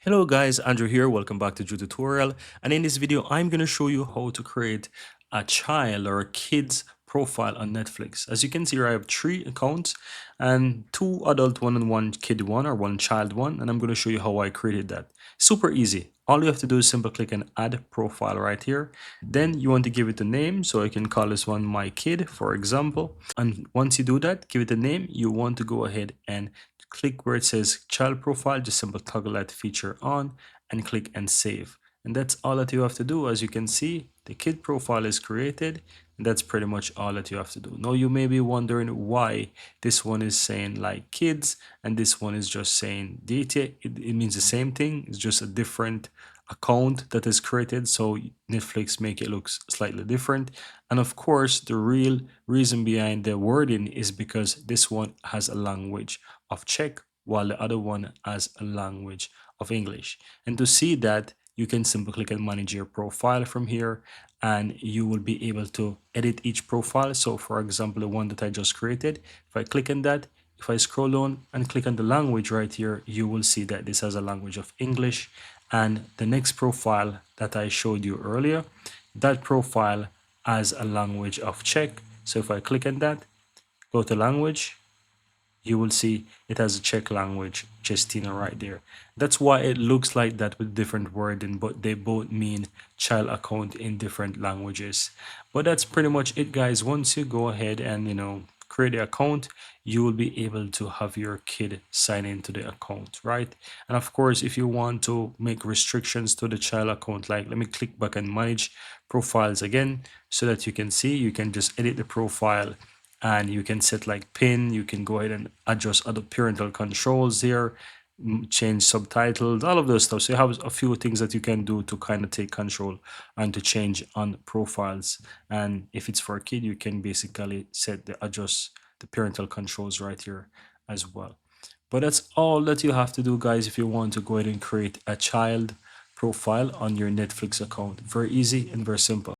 Hello guys, Andrew here. Welcome back to Drew Tutorial. And in this video, I'm going to show you how to create a child or a kid's profile on Netflix. As you can see here, I have 3 accounts and 2 adult one and 1 kid one or 1 child one. And I'm going to show you how I created that. Super easy. All you have to do is simply click on add profile right here. Then you want to give it a name. So I can call this one my kid, for example. And once you do that, give it a name. You want to go ahead and click where it says child profile, just simply toggle that feature on and click and save. And that's all that you have to do. As you can see, the kid profile is created, and that's pretty much all that you have to do. Now you may be wondering why this one is saying like kids and this one is just saying data. It means the same thing, it's just a different account that is created, so Netflix make it look slightly different. And of course, the real reason behind the wording is because this one has a language of Czech while the other one has a language of English. And to see that, you can simply click on manage your profile from here, and you will be able to edit each profile. So for example, the one that I just created, if I click on that, if I scroll down and click on the language right here, you will see that this has a language of English. And the next profile that I showed you earlier, that profile has a language of Czech. So if I click on that, go to language, you will see it has a Czech language, Justina, right there. That's why it looks like that with different wording, but they both mean child account in different languages. But that's pretty much it, guys. Once you go ahead and, create the account, you will be able to have your kid sign into the account, right? And of course, if you want to make restrictions to the child account, like let me click back and manage profiles again so that you can see, you can just edit the profile and you can set like pin, you can go ahead and adjust other parental controls here, change subtitles, all of those stuff. So you have a few things that you can do to kind of take control and to change on profiles. And if it's for a kid, you can basically adjust the parental controls right here as well. But that's all that you have to do, guys, if you want to go ahead and create a child profile on your Netflix account. Very easy and very simple.